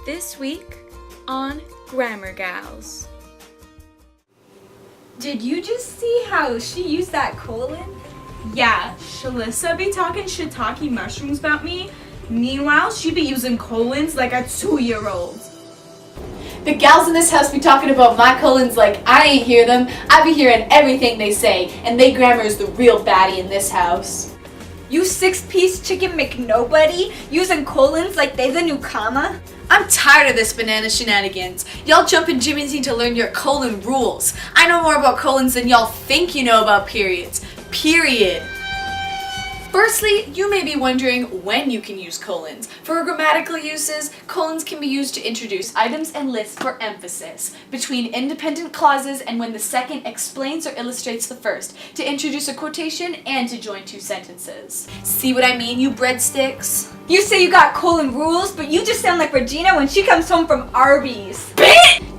This week on Grammar Gals. Did you just see how she used that colon? Yeah, Shalissa be talking shiitake mushrooms about me. Meanwhile, she be using colons like a 2-year-old. The gals in this house be talking about my colons like I ain't hear them. I be hearing everything they say, and they grammar is the real baddie in this house. You 6-piece chicken McNobody using colons like they the new comma? I'm tired of this banana shenanigans. Y'all jumping Jimmy's need to learn your colon rules. I know more about colons than y'all think you know about periods. Period. Firstly, you may be wondering when you can use colons. For grammatical uses, colons can be used to introduce items and lists for emphasis, between independent clauses and when the second explains or illustrates the first, to introduce a quotation and to join two sentences. See what I mean, you breadsticks? You say you got colon rules, but you just sound like Regina when she comes home from Arby's.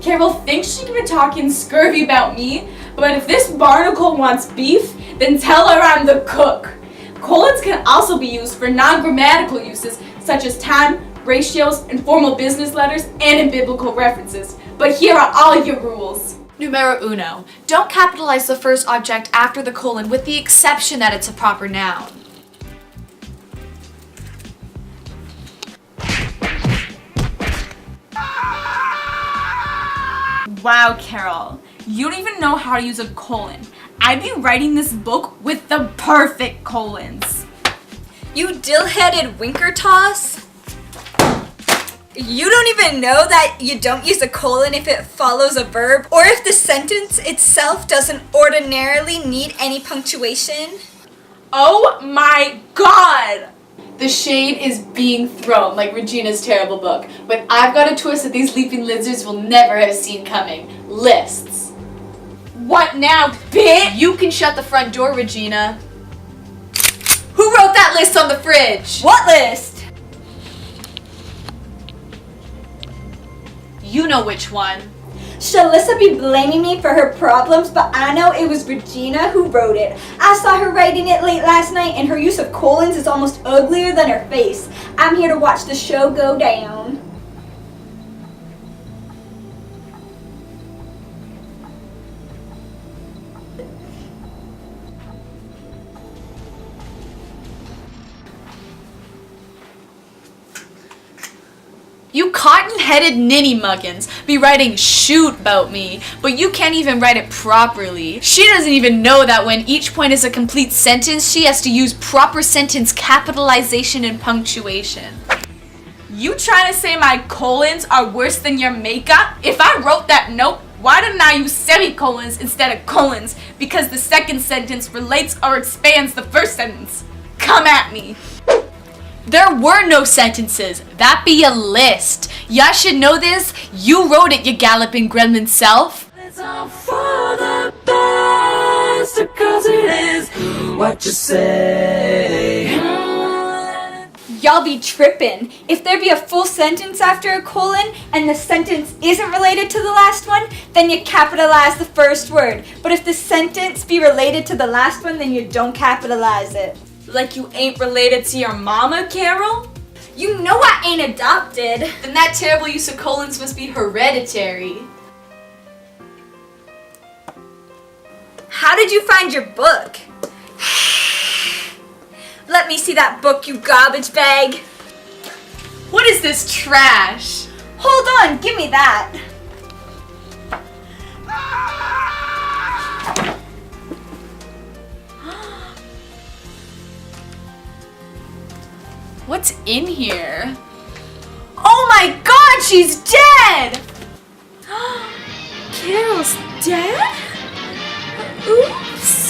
Carol thinks she can be talking scurvy about me, but if this barnacle wants beef, then tell her I'm the cook. Colons can also be used for non-grammatical uses such as time, ratios, and formal business letters, and in biblical references. But here are all your rules. Numero uno. Don't capitalize the first object after the colon with the exception that it's a proper noun. Wow, Carol, you don't even know how to use a colon. I'd be writing this book with the perfect colons. You dill-headed winker toss? You don't even know that you don't use a colon if it follows a verb or if the sentence itself doesn't ordinarily need any punctuation? Oh my god! The shade is being thrown like Regina's terrible book, but I've got a twist that these leaping lizards will never have seen coming. Lists. What now, bitch? You can shut the front door, Regina. Who wrote that list on the fridge? What list? You know which one. Shalissa be blaming me for her problems, but I know it was Regina who wrote it. I saw her writing it late last night, and her use of colons is almost uglier than her face. I'm here to watch the show go down. You cotton-headed ninny muggins be writing shoot about me, but you can't even write it properly. She doesn't even know that when each point is a complete sentence, she has to use proper sentence capitalization and punctuation. You trying to say my colons are worse than your makeup? If I wrote that note, why didn't I use semicolons instead of colons? Because the second sentence relates or expands the first sentence. Come at me. There were no sentences. That be a list. Ya should know this. You wrote it, you galloping gremlin self. It's all for the best, because it is what you say. Y'all be trippin'. If there be a full sentence after a colon and the sentence isn't related to the last one, then you capitalize the first word. But if the sentence be related to the last one, then you don't capitalize it. Like you ain't related to your mama, Carol? You know I ain't adopted. Then that terrible use of colons must be hereditary. How did you find your book? Let me see that book, you garbage bag. What is this trash? Hold on, give me that. What's in here? Oh my god, she's dead! Carol's dead? Oops.